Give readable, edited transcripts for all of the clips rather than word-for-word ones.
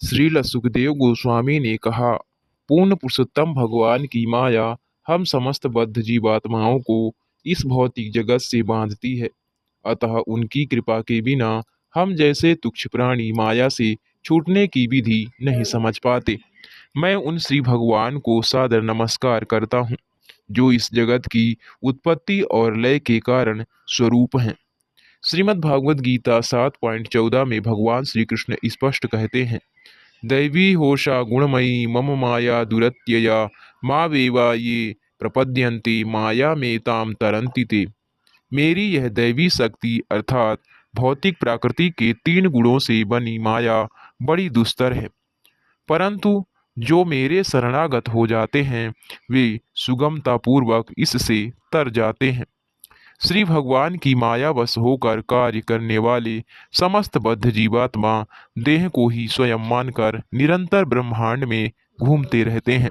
श्रील सुखदेव गोस्वामी ने कहा, पूर्ण पुरुषोत्तम भगवान की माया हम समस्त बद्ध जीवात्माओं को इस भौतिक जगत से बांधती है। अतः उनकी कृपा के बिना हम जैसे तुच्छ प्राणी माया से छूटने की विधि नहीं समझ पाते। मैं उन श्री भगवान को सादर नमस्कार करता हूँ जो इस जगत की उत्पत्ति और लय के कारण स्वरूप हैं। श्रीमद् भागवत गीता 7.14 में भगवान श्री कृष्ण स्पष्ट कहते हैं, दैवी होशा गुणमयी मम माया दुरत्यया माँ वेवा ये प्रपद्यन्ते माया में ताम तरंति ते। मेरी यह दैवी शक्ति अर्थात भौतिक प्रकृति के 3 गुणों से बनी माया बड़ी दुस्तर है, परंतु जो मेरे शरणागत हो जाते हैं वे सुगमतापूर्वक इससे तर जाते हैं। श्री भगवान की मायावश होकर कार्य करने वाले समस्त बद्ध जीवात्मा देह को ही स्वयं मानकर निरंतर ब्रह्मांड में घूमते रहते हैं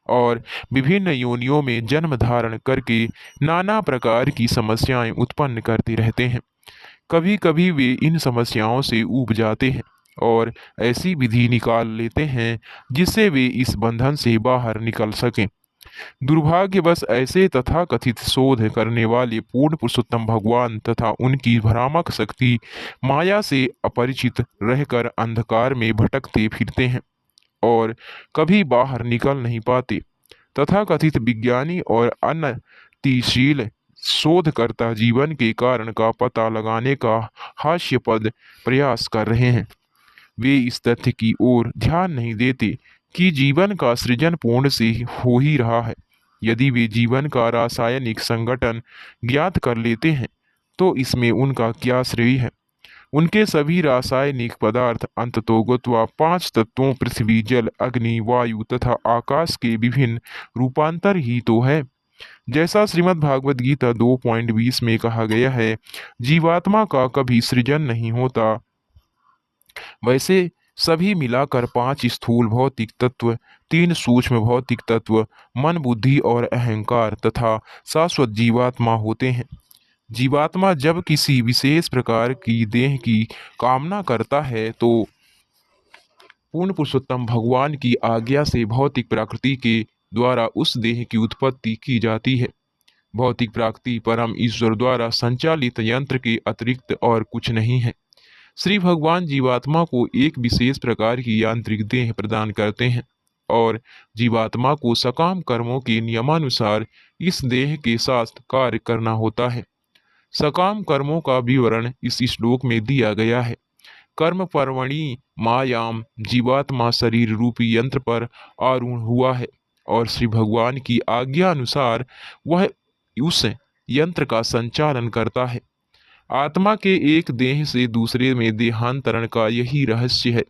और विभिन्न योनियों में जन्म धारण करके नाना प्रकार की समस्याएं उत्पन्न करते रहते हैं। कभी कभी वे इन समस्याओं से ऊब जाते हैं और ऐसी विधि निकाल लेते हैं जिससे वे इस बंधन से बाहर निकल सकें। दुर्भाग्यवश ऐसे तथाकथित शोध करने वाले पूर्ण पुरुषोत्तम भगवान तथा उनकी भ्रामक शक्ति माया से अपरिचित रहकर अंधकार में भटकते फिरते हैं और कभी बाहर निकल नहीं पाते। तथाकथित विज्ञानी और अनतिशील शोधकर्ता जीवन के कारण का पता लगाने का हास्यास्पद प्रयास कर रहे हैं। वे इस तथ्य की ओर ध्यान नहीं देते कि जीवन का सृजन पूर्ण से हो ही रहा है। यदि वे जीवन का रासायनिक संगठन ज्ञात कर लेते हैं तो इसमें उनका क्या श्रेय है। उनके सभी रासायनिक पदार्थ अंततोगत्वा 5 तत्वों पृथ्वी जल अग्नि वायु तथा आकाश के विभिन्न रूपांतर ही तो है। जैसा श्रीमद् भागवत गीता 2.20 में कहा गया है, जीवात्मा का कभी सृजन नहीं होता, वैसे सभी मिलाकर 5 स्थूल भौतिक तत्व, 3 सूक्ष्म भौतिक तत्व, मन बुद्धि और अहंकार तथा शाश्वत जीवात्मा होते हैं। जीवात्मा जब किसी विशेष प्रकार की देह की कामना करता है तो पूर्ण पुरुषोत्तम भगवान की आज्ञा से भौतिक प्रकृति के द्वारा उस देह की उत्पत्ति की जाती है। भौतिक प्रकृति परम ईश्वर द्वारा संचालित यंत्र के अतिरिक्त और कुछ नहीं है। श्री भगवान जीवात्मा को एक विशेष प्रकार की यांत्रिक देह प्रदान करते हैं और जीवात्मा को सकाम कर्मों के नियमानुसार इस देह के साथ कार्य करना होता है। सकाम कर्मों का विवरण इस श्लोक में दिया गया है। कर्म पर्वणि मायाम जीवात्मा शरीर रूपी यंत्र पर आरूढ़ हुआ है और श्री भगवान की आज्ञा अनुसार वह उस यंत्र का संचालन करता है। आत्मा के एक देह से दूसरे में देहांतरण का यही रहस्य है।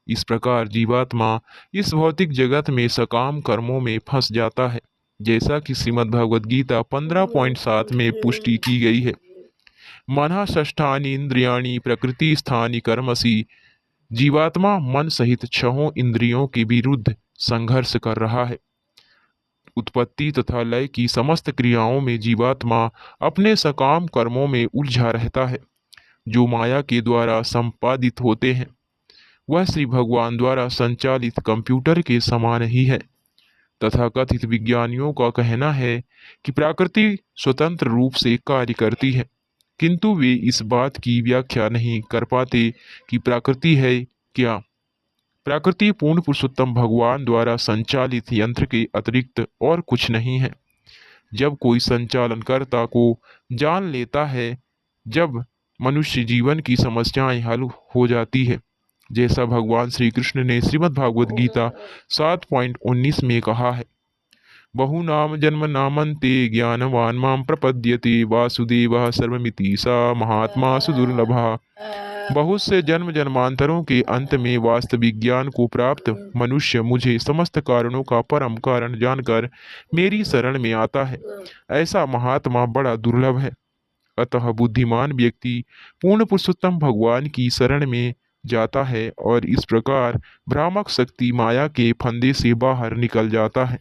इस प्रकार जीवात्मा इस भौतिक जगत में सकाम कर्मों में फंस जाता है, जैसा कि श्रीमद् भगवद गीता 15.7 में पुष्टि की गई है। मनः षष्ठानि इंद्रियाणि प्रकृति स्थानि कर्मसि। जीवात्मा मन सहित 6 इंद्रियों के विरुद्ध संघर्ष कर रहा है। उत्पत्ति तथा लय की समस्त क्रियाओं में जीवात्मा अपने सकाम कर्मों में उलझा रहता है, जो माया के द्वारा संपादित होते हैं। वह श्री भगवान द्वारा संचालित कंप्यूटर के समान ही है। तथाकथित विज्ञानियों का कहना है कि प्रकृति स्वतंत्र रूप से कार्य करती है, किंतु वे इस बात की व्याख्या नहीं कर पाते कि प्रकृति है क्या। प्रकृति पूर्ण पुरुषोत्तम भगवान द्वारा संचालित यंत्र के अतिरिक्त और कुछ नहीं है। जब कोई संचालनकर्ता को जान लेता है, जब मनुष्य जीवन की समस्याएं हल हो जाती है, जैसा भगवान श्री कृष्ण ने श्रीमद् भागवत गीता 7.19 में कहा है, बहुनाम जन्म नामन्ते ज्ञानवान मां प्रपद्यते वासुदेवः सर्वमिति सा महात्मा सुदुर्लभः। बहुत से जन्म जन्मांतरों के अंत में वास्तविक ज्ञान को प्राप्त मनुष्य मुझे समस्त कारणों का परम कारण जानकर मेरी शरण में आता है। ऐसा महात्मा बड़ा दुर्लभ है। अतः बुद्धिमान व्यक्ति पूर्ण पुरुषोत्तम भगवान की शरण में जाता है और इस प्रकार भ्रामक शक्ति माया के फंदे से बाहर निकल जाता है।